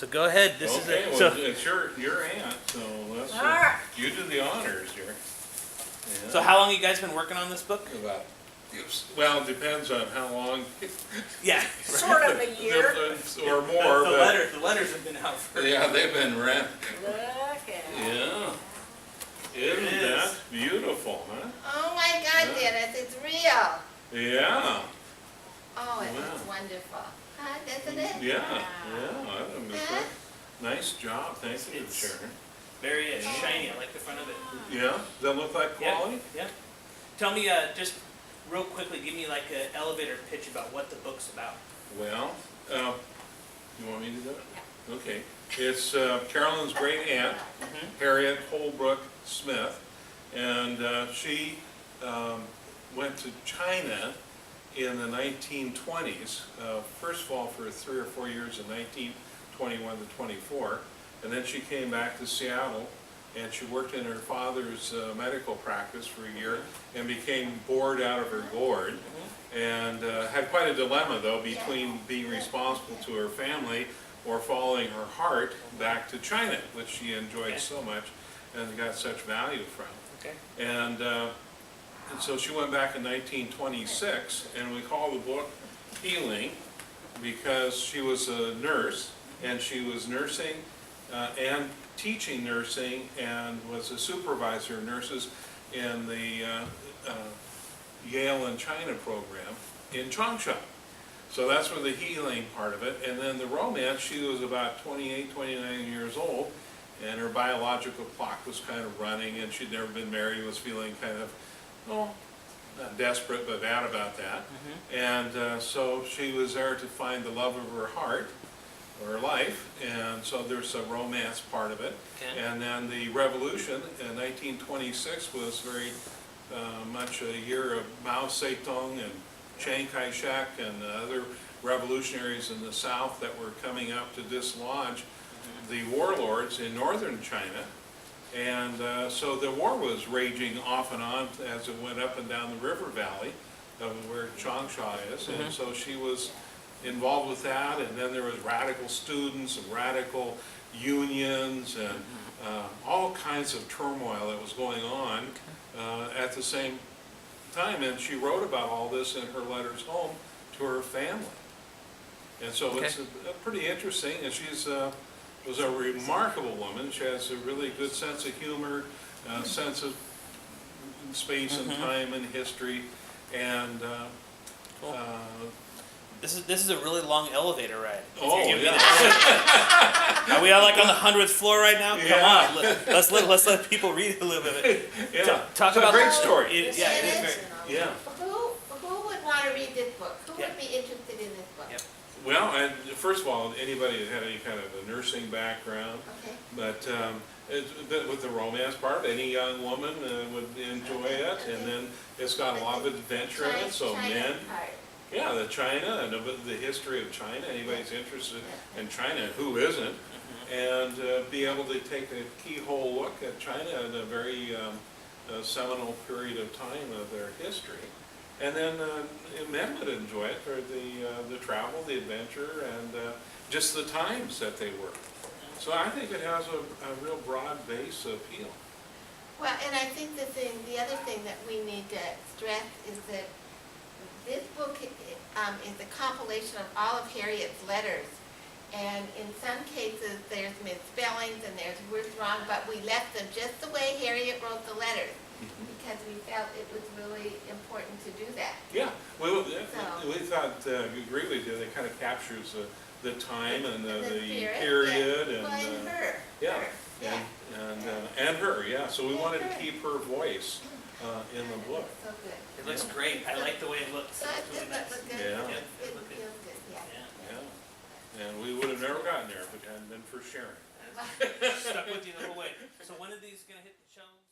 So go ahead. This Okay, is well, it's your aunt, so let's, you do the honors here. Yeah. So how long you guys been working on this book? About, well, it depends on how long. Yeah. Sort of a year. Or more, but. The letters have been out for. Yeah, they've been read. Look at it. Yeah. Isn't that beautiful, huh? Oh my God, Dennis, it's real. Yeah. Oh, it Wow. looks wonderful. Huh, doesn't it? Yeah, I think it's Huh? a nice job. Thank you, It's- Sharon. Very shiny. I like the front of it. Yeah, does that look like quality? Yeah. Tell me, just real quickly, give me like an elevator pitch about what the book's about. Well, you want me to do it? Okay. It's Carolyn's great aunt, Harriet Holbrook Smith, and she went to China in the 1920s, first of all for 3 or 4 years in 1921 to 24, and then she came back to Seattle and she worked in her father's medical practice for a year and became bored out of her gourd, and had quite a dilemma though between being responsible to her family or following her heart back to China, which she enjoyed so much and got such value from. Okay. And so she went back in 1926, and we call the book Healing because she was a nurse, and she was nursing and teaching nursing, and was a supervisor of nurses in the Yale and China program in Changsha. So that's where the healing part of it. And then the romance, she was about 28, 29 years old, and her biological clock was kind of running, and she'd never been married, was feeling kind of, well, not desperate, but bad about that. And so she was there to find the love of her heart, or her life, and so there's a romance part of it. Okay. And then the revolution in 1926 was very much a year of Mao Zedong and Chiang Kai-shek and other revolutionaries in the South that were coming up to dislodge the warlords in northern China. And so the war was raging off and on as it went up and down the river valley of where Changsha is. And so she was involved with that, and then there was radical students and radical unions and all kinds of turmoil that was going on at the same time. And she wrote about all this in her letters home to her family. And so it's pretty interesting, and she's was a remarkable woman. She has a really good sense of humor, sense of space and time and history, and Cool. This is a really long elevator ride. oh yeah, Are we all like on the 100th floor right now? Come Yeah. on, let's let people read a little bit of it. yeah. Talk It's about a great story. It is very. Yeah. Who would want to read this book? Who would be interested in this book? Yep. Well, and first of all, anybody that had any kind of a nursing background, Okay. but with the romance part, any young woman would enjoy it, and then it's got a lot of adventure in it. So China men. part. Yeah, the China and the history of China. Anybody's interested in China, who isn't? And be able to take a keyhole look at China in a very seminal period of time of their history. And then men would enjoy it for the travel, the adventure, and just the times that they were. So I think it has a real broad base appeal. Well, and I think the other thing that we need to stress is that this book is a compilation of all of Harriet's letters. And in some cases, there's misspellings and there's words wrong, but we left them just the way Harriet wrote the letters, because we felt it was really important to do that. Yeah, we thought, agree with you, that kind of captures the time and the spirit, period. yeah. And Well, and her. yeah, Her, yeah. and her, yeah. So we wanted to her. keep her voice in the book. So good. It looks great. I like the way it looks. So It's it really just nice. looks good. Yeah. Yeah. It feels good, yeah. Yeah. And we would have never gotten there if it hadn't been for Sharon. Stuck with you the whole way. So when are these gonna hit the shelves?